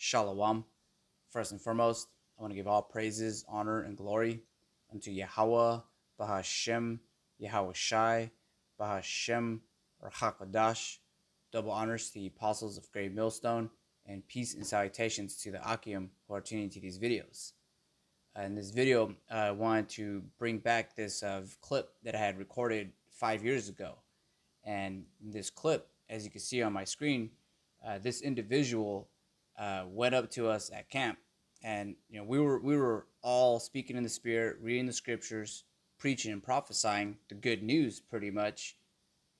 Shalom. First and foremost, I want to give all praises, honor, and glory unto Yahweh, Bahashem, Yahweh Shai, Bahashem, or Hakadash. Double honors to the apostles of Great Millstone, and peace and salutations to the Akim who are tuning to these videos. In this video, I wanted to bring back this clip that I had recorded 5 years ago. And in this clip, as you can see on my screen, this individual went up to us at camp, and we were all speaking in the spirit, reading the scriptures, preaching and prophesying the good news, pretty much.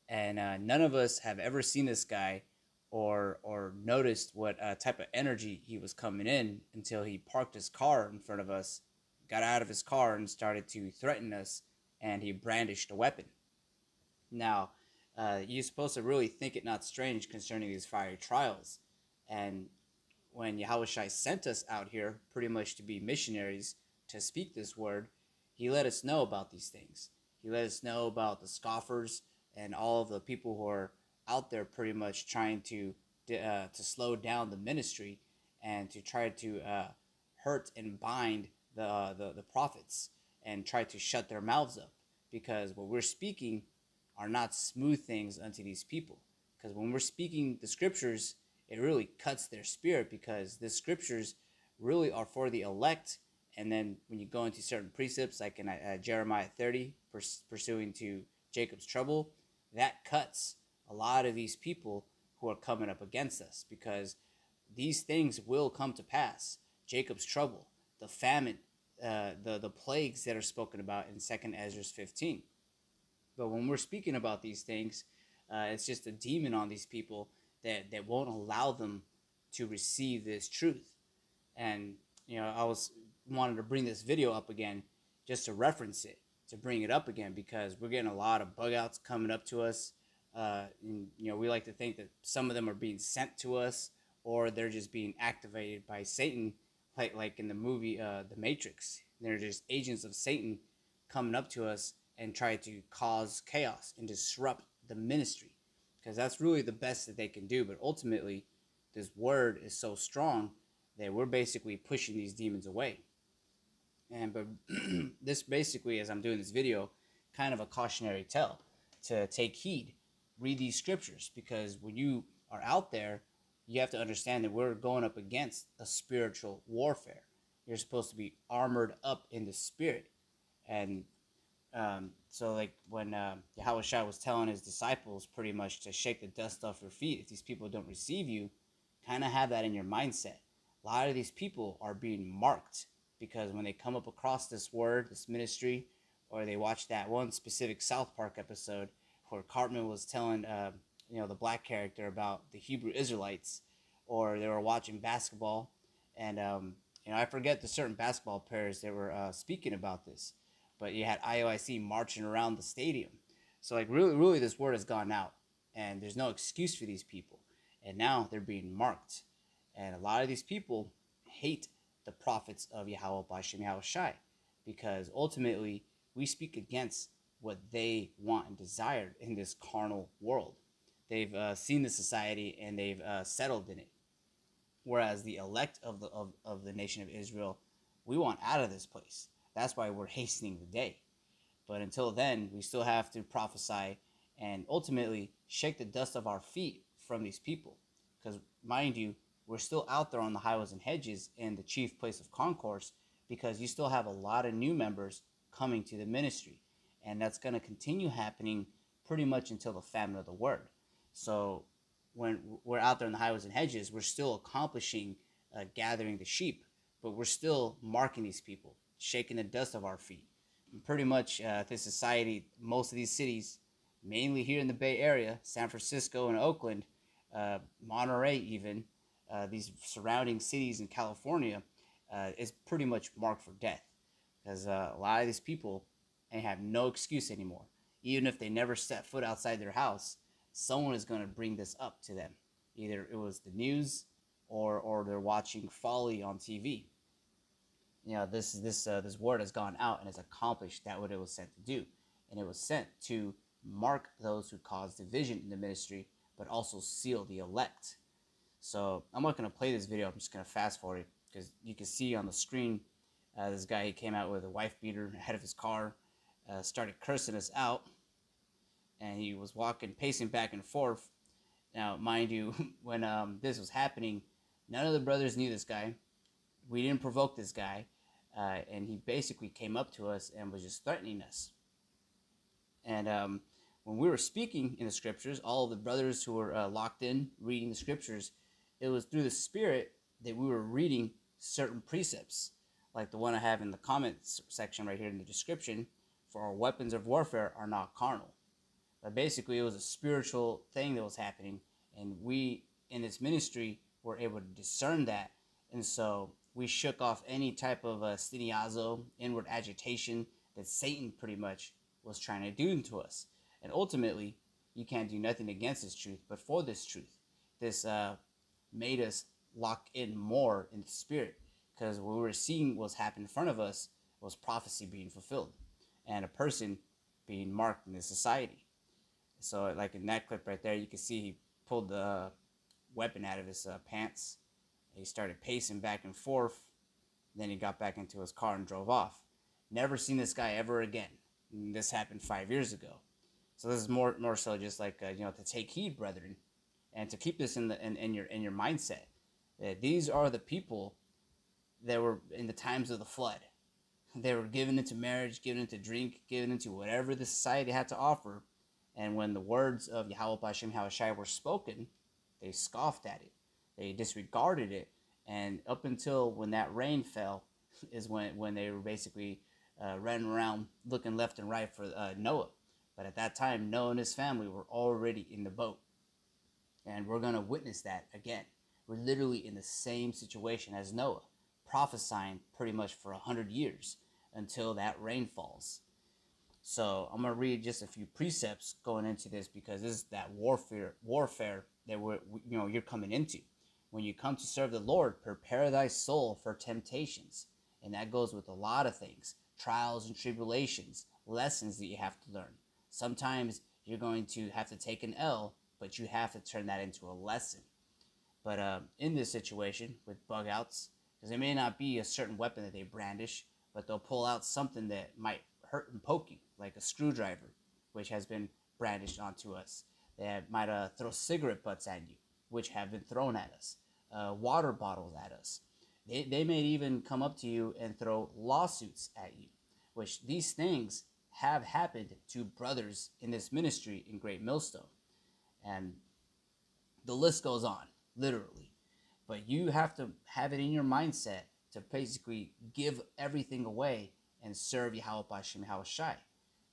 And none of us have ever seen this guy or noticed what type of energy he was coming in until he parked his car in front of us, got out of his car, and started to threaten us, and he brandished a weapon. Now, you're supposed to really think it not strange concerning these fiery trials. And when Yahushua sent us out here pretty much to be missionaries to speak this word, he let us know about these things. He let us know about the scoffers and all of the people who are out there pretty much trying to slow down the ministry and to try to hurt and bind the prophets and try to shut their mouths up, because what we're speaking are not smooth things unto these people. Because when we're speaking the scriptures, it really cuts their spirit, because the scriptures really are for the elect. And then when you go into certain precepts, like in Jeremiah 30, pursuing to Jacob's trouble, that cuts a lot of these people who are coming up against us, because these things will come to pass. Jacob's trouble, the famine, the plagues that are spoken about in 2nd Ezra 15. But when we're speaking about these things, it's just a demon on these people that won't allow them to receive this truth. And I wanted to bring this video up again just to reference it, to bring it up again, because we're getting a lot of bug outs coming up to us. And, we like to think that some of them are being sent to us, or they're just being activated by Satan, like in the movie The Matrix. They're just agents of Satan coming up to us and try to cause chaos and disrupt the ministry, because that's really the best that they can do. But ultimately, this word is so strong that we're basically pushing these demons away. But this basically, as I'm doing this video, kind of a cautionary tale to take heed, read these scriptures, because when you are out there, you have to understand that we're going up against a spiritual warfare. You're supposed to be armored up in the spirit. And so like when Yahushua was telling his disciples pretty much to shake the dust off your feet if these people don't receive you, kind of have that in your mindset. A lot of these people are being marked, because when they come up across this word, this ministry, or they watch that one specific South Park episode where Cartman was telling the black character about the Hebrew Israelites, or they were watching basketball, and I forget the certain basketball players that were speaking about this, but you had IOIC marching around the stadium. So like really this word has gone out, and there's no excuse for these people. And now they're being marked. And a lot of these people hate the prophets of Yahweh B'Shem Yahweh Shai, because ultimately we speak against what they want and desire in this carnal world. They've seen the society and they've settled in it. Whereas the elect of the nation of Israel, we want out of this place. That's why we're hastening the day. But until then, we still have to prophesy and ultimately shake the dust of our feet from these people. Because, mind you, we're still out there on the highways and hedges in the chief place of concourse, because you still have a lot of new members coming to the ministry. And that's going to continue happening pretty much until the famine of the word. So when we're out there in the highways and hedges, we're still accomplishing gathering the sheep, but we're still marking these people, shaking the dust of our feet. And pretty much this society, most of these cities, mainly here in the Bay Area, San Francisco and Oakland, Monterey even, these surrounding cities in California, is pretty much marked for death, because a lot of these people they have no excuse anymore. Even if they never set foot outside their house, someone is going to bring this up to them. Either it was the news, or they're watching folly on TV. This word has gone out and has accomplished that what it was sent to do, and it was sent to mark those who cause division in the ministry, but also seal the elect. So I'm not going to play this video. I'm just going to fast forward it because you can see on the screen this guy, he came out with a wife beater ahead of his car, started cursing us out, and he was walking, pacing back and forth. Now, mind you, when this was happening, none of the brothers knew this guy. We didn't provoke this guy, and he basically came up to us and was just threatening us. And when we were speaking in the scriptures, all of the brothers who were locked in reading the scriptures, it was through the Spirit that we were reading certain precepts, like the one I have in the comments section right here in the description. For our weapons of warfare are not carnal. But basically, it was a spiritual thing that was happening, and we in this ministry were able to discern that. And so we shook off any type of steniazo, inward agitation that Satan pretty much was trying to do to us. And ultimately, you can't do nothing against this truth, but for this truth. This made us lock in more in the Spirit, because what we were seeing was happen in front of us was prophecy being fulfilled and a person being marked in this society. So like in that clip right there, you can see he pulled the weapon out of his pants. He started pacing back and forth. Then he got back into his car and drove off. Never seen this guy ever again. And this happened 5 years ago. So this is more so just like to take heed, brethren, and to keep this in your mindset that these are the people that were in the times of the flood. They were given into marriage, given into drink, given into whatever the society had to offer. And when the words of Yahweh Bashem Yahushai were spoken, they scoffed at it. They disregarded it. And up until when that rain fell is when they were basically running around looking left and right for Noah. But at that time, Noah and his family were already in the boat. And we're going to witness that again. We're literally in the same situation as Noah, prophesying pretty much for 100 years until that rain falls. So I'm going to read just a few precepts going into this, because this is that warfare that you're coming into. When you come to serve the Lord, prepare thy soul for temptations. And that goes with a lot of things. Trials and tribulations, lessons that you have to learn. Sometimes you're going to have to take an L, but you have to turn that into a lesson. But in this situation with bug outs, because it may not be a certain weapon that they brandish, but they'll pull out something that might hurt and poke you, like a screwdriver, which has been brandished onto us. They might throw cigarette butts at you, which have been thrown at us, water bottles at us. They may even come up to you and throw lawsuits at you, which these things have happened to brothers in this ministry in Great Millstone. And the list goes on, literally. But you have to have it in your mindset to basically give everything away and serve Yahweh Bashem Yahushai.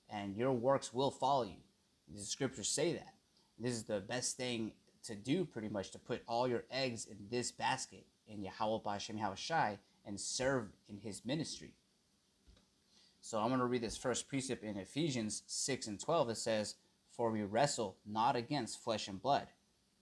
And your works will follow you. The scriptures say that. This is the best thing to do, pretty much, to put all your eggs in this basket in Yahweh Bashem Yahushai and serve in his ministry. So I'm going to read this first precept in Ephesians 6 and 12. It says, "For we wrestle not against flesh and blood,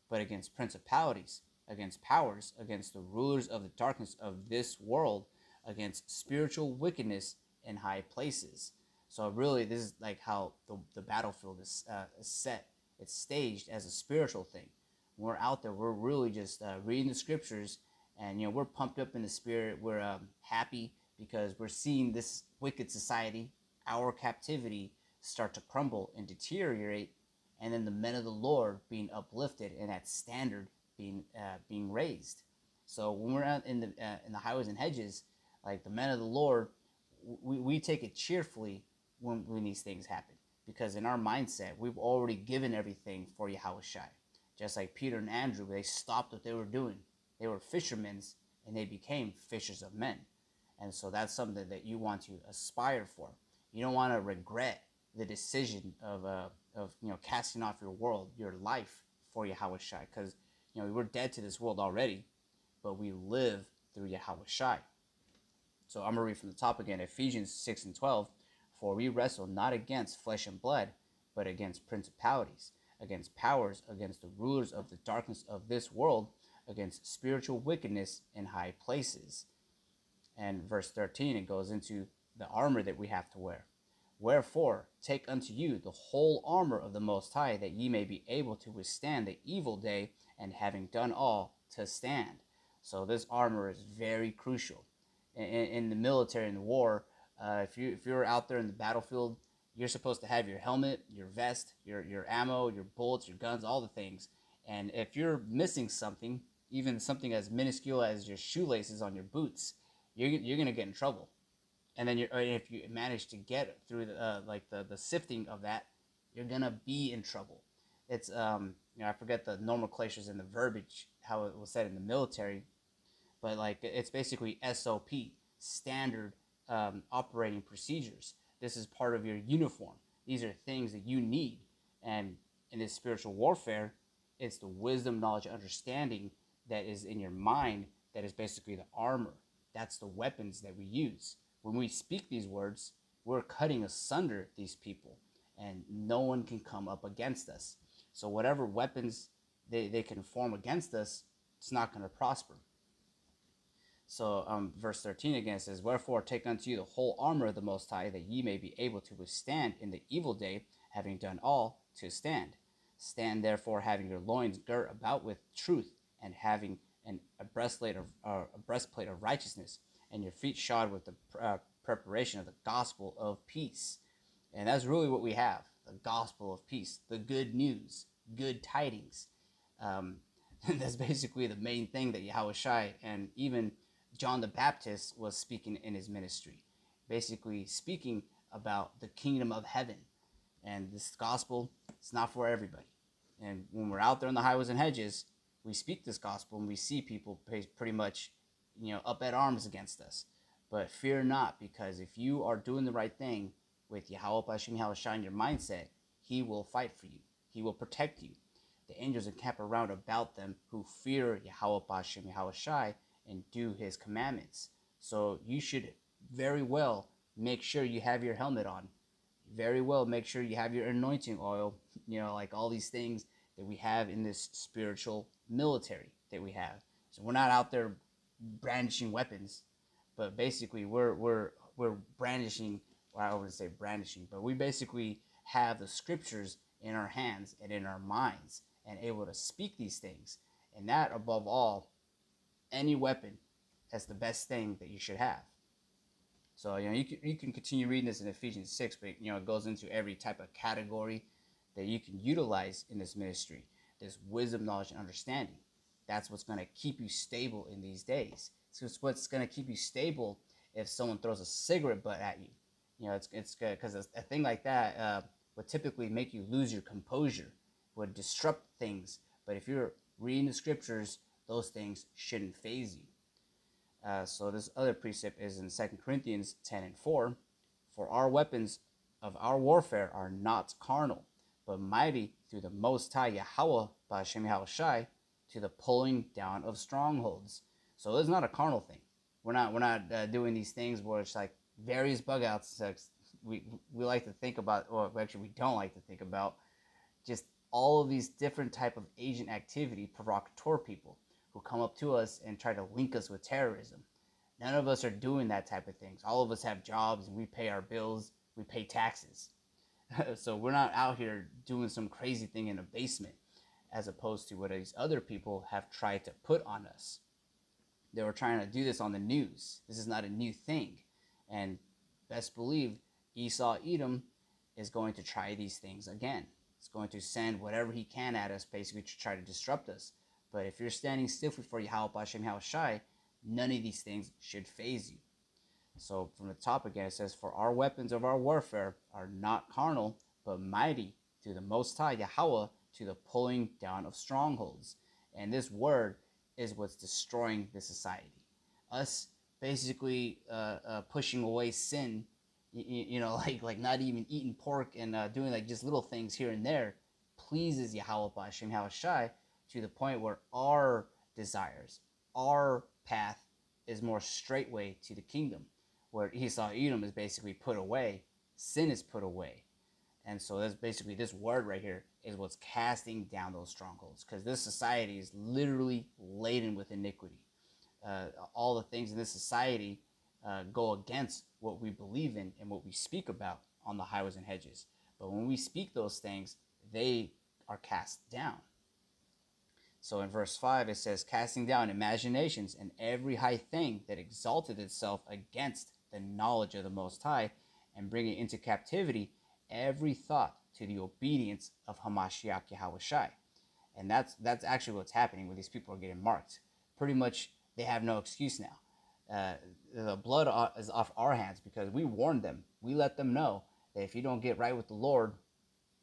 but against principalities, against powers, against the rulers of the darkness of this world, against spiritual wickedness in high places." So really, this is like how the battlefield is set. It's staged as a spiritual thing. When we're out there, we're really just reading the scriptures, and we're pumped up in the spirit. We're happy because we're seeing this wicked society, our captivity, start to crumble and deteriorate, and then the men of the Lord being uplifted and that standard being raised. So when we're out in the highways and hedges, like the men of the Lord, we take it cheerfully when these things happen, because in our mindset we've already given everything for Yahushai. Just like Peter and Andrew, they stopped what they were doing. They were fishermen, and they became fishers of men. And so that's something that you want to aspire for. You don't want to regret the decision of casting off your life for Yahushai, because we're dead to this world already, but we live through Yahushai. So I'm going to read from the top again, Ephesians 6 and 12. "For we wrestle not against flesh and blood, but against principalities, against powers, against the rulers of the darkness of this world, against spiritual wickedness in high places." And verse 13, it goes into the armor that we have to wear. "Wherefore, take unto you the whole armor of the Most High, that ye may be able to withstand the evil day, and having done all, to stand. So this armor is very crucial. In the military, in the war, if you're out there in the battlefield, you're supposed to have your helmet, your vest, your ammo, your bullets, your guns, all the things. And if you're missing something, even something as minuscule as your shoelaces on your boots, you're gonna get in trouble. And then if you manage to get through the sifting of that, you're gonna be in trouble. It's I forget the nomenclatures and the verbiage how it was said in the military, but like it's basically SOP, standard operating procedures. This is part of your uniform. These are things that you need, and in this spiritual warfare, it's the wisdom, knowledge, understanding that is in your mind that is basically the armor. That's the weapons that we use. When we speak these words, we're cutting asunder these people, and no one can come up against us. So whatever weapons they can form against us, it's not going to prosper. So verse 13 again says, wherefore take unto you the whole armor of the Most High, that ye may be able to withstand in the evil day, having done all to stand. Stand therefore, having your loins girt about with truth, and having a breastplate of righteousness, and your feet shod with the preparation of the gospel of peace. And that's really what we have, the gospel of peace, the good news, good tidings. That's basically the main thing that Yahushua and even John the Baptist was speaking in his ministry, basically speaking about the kingdom of heaven. And this gospel, it's not for everybody. And when we're out there in the highways and hedges, we speak this gospel and we see people pretty much, up at arms against us. But fear not, because if you are doing the right thing with Yahweh Hashem Yahushua in your mindset, he will fight for you. He will protect you. The angels encamp around about them who fear Yahweh Hashem Yahushua and do his commandments. So you should very well make sure you have your helmet on. Very well make sure you have your anointing oil, like all these things that we have in this spiritual military that we have. So we're not out there brandishing weapons, but basically we're brandishing, well, I wouldn't say brandishing, but we basically have the scriptures in our hands and in our minds and able to speak these things. And that, above all, any weapon, that's the best thing that you should have. So, you can continue reading this in Ephesians 6, but, it goes into every type of category that you can utilize in this ministry. This wisdom, knowledge, and understanding. That's what's going to keep you stable in these days. It's what's going to keep you stable if someone throws a cigarette butt at you. It's good, because a thing like that would typically make you lose your composure, would disrupt things. But if you're reading the scriptures, those things shouldn't faze you. So this other precept is in 2 Corinthians 10:4. For our weapons of our warfare are not carnal, but mighty through the Most High Yahweh B'Hashem Yahushai, to the pulling down of strongholds. So it's not a carnal thing. We're not doing these things where it's like various bug outs. We like to think about, or actually we don't like to think about, just all of these different type of agent activity, provocateur people who come up to us and try to link us with terrorism. None of us are doing that type of things. All of us have jobs and we pay our bills, we pay taxes. So we're not out here doing some crazy thing in a basement, as opposed to what these other people have tried to put on us. They were trying to do this on the news. This is not a new thing. And best believe Esau Edom is going to try these things again. It's going to send whatever he can at us, basically to try to disrupt us. But if you're standing stiffly for Yahweh Hashem Yahushai, none of these things should faze you. So from the top again, it says, for our weapons of our warfare are not carnal, but mighty through the Most High Yahweh, to the pulling down of strongholds. And this word is what's destroying the society. Us basically pushing away sin, like not even eating pork and doing like just little things here and there, pleases Yahweh Hashem Yahushai, to the point where our desires, our path is more straightway to the kingdom, where Esau Edom is basically put away, sin is put away. And so that's basically, this word right here is what's casting down those strongholds, because this society is literally laden with iniquity. All the things in this society go against what we believe in and what we speak about on the highways and hedges. But when we speak those things, they are cast down. So in verse 5, it says, casting down imaginations and every high thing that exalted itself against the knowledge of the Most High, and bringing into captivity every thought to the obedience of Hamashiach Yahushai. And that's actually what's happening when these people are getting marked. Pretty much, they have no excuse now. The blood is off our hands because we warned them. We let them know that if you don't get right with the Lord,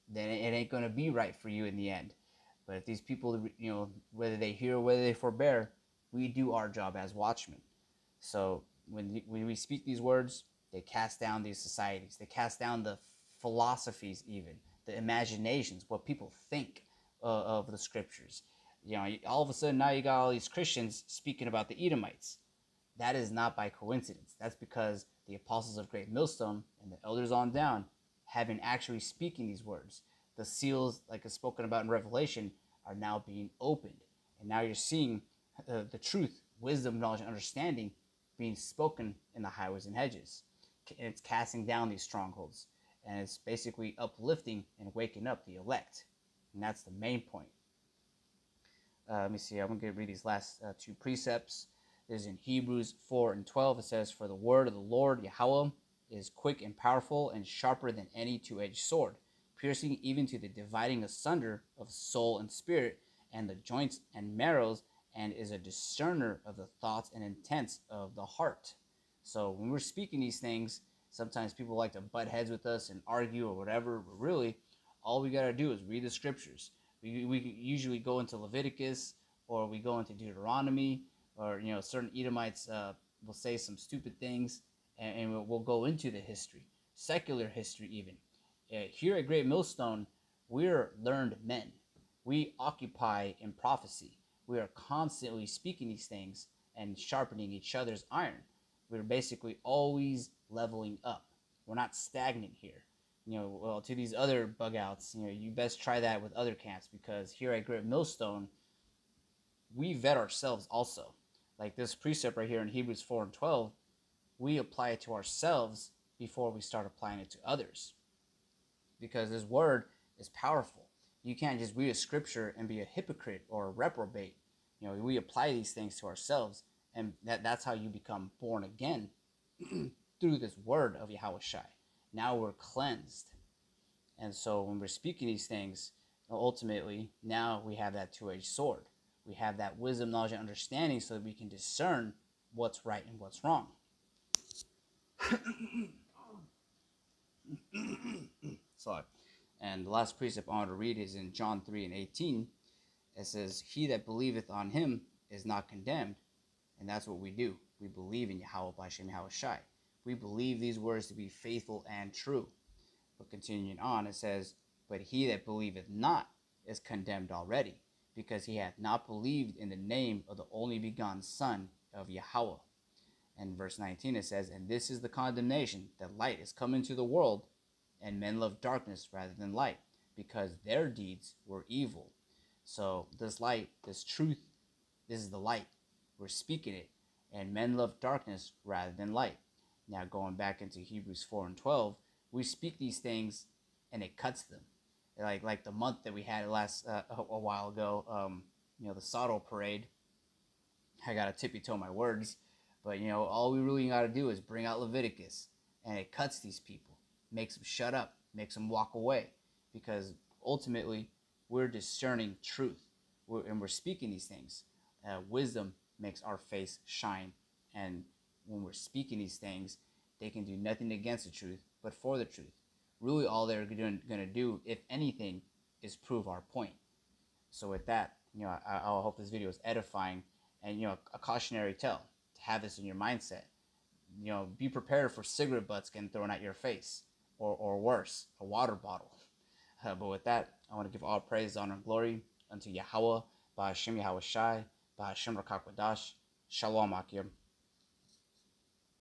then it ain't going to be right for you in the end. But if these people, whether they hear or whether they forbear, we do our job as watchmen. So when we speak these words, they cast down these societies. They cast down the philosophies, even the imaginations, what people think of the scriptures. All of a sudden now you got all these Christians speaking about the Edomites. That is not by coincidence. That's because the apostles of Great Millstone and the elders on down have been actually speaking these words. The seals, like is spoken about in Revelation, are now being opened. And now you're seeing the truth, wisdom, knowledge, and understanding being spoken in the highways and hedges. And it's casting down these strongholds. And it's basically uplifting and waking up the elect. And that's the main point. Let me see. I'm going to read these last two precepts. This is in Hebrews 4 and 12. It says, for the word of the Lord, Yahweh, is quick and powerful and sharper than any two-edged sword, piercing even to the dividing asunder of soul and spirit and the joints and marrows, and is a discerner of the thoughts and intents of the heart. So when we're speaking these things, sometimes people like to butt heads with us and argue or whatever, but really, all we got to do is read the scriptures. We usually go into Leviticus, or we go into Deuteronomy, or certain Edomites will say some stupid things, and we'll go into the history, secular history even. Here at Great Millstone, we're learned men. We occupy in prophecy. We are constantly speaking these things and sharpening each other's iron. We're basically always leveling up. We're not stagnant here. Well, to these other bug outs, you best try that with other camps, because here at Great Millstone, we vet ourselves also. Like this precept right here in Hebrews 4 and 12, we apply it to ourselves before we start applying it to others. Because this word is powerful. You can't just read a scripture and be a hypocrite or a reprobate. We apply these things to ourselves, and that's how you become born again through this word of Yahushai. Now we're cleansed. And so when we're speaking these things, ultimately, now we have that two-edged sword. We have that wisdom, knowledge, and understanding so that we can discern what's right and what's wrong. Sorry. And the last precept I want to read is in John 3 and 18. It says, he that believeth on him is not condemned. And that's what we do. We believe in Yahweh B'Shem Yahushai. We believe these words to be faithful and true. But continuing on, it says, but he that believeth not is condemned already, because he hath not believed in the name of the only begotten Son of Yahweh. And verse 19 it says, and this is the condemnation, that light is come into the world, and men love darkness rather than light, because their deeds were evil. So this light, this truth, this is the light. We're speaking it, and men love darkness rather than light. Now going back into Hebrews 4 and 12, we speak these things, and it cuts them. Like the month that we had last a while ago, the Sodal parade. I gotta tippy-toe my words, but all we really gotta do is bring out Leviticus, and it cuts these people, makes them shut up, makes them walk away, because ultimately we're discerning truth, and we're speaking these things. Wisdom makes our face shine, and when we're speaking these things, they can do nothing against the truth, but for the truth. Really, all they're going to do, if anything, is prove our point. So with that, I hope this video is edifying, and a cautionary tale to have this in your mindset. Be prepared for cigarette butts getting thrown at your face, or worse, a water bottle. But with that, I want to give all praise, honor, and glory unto Yahweh, Ba'Hashem Yahushai, Ba'Hashem Rakakwadash. Shalom Akim.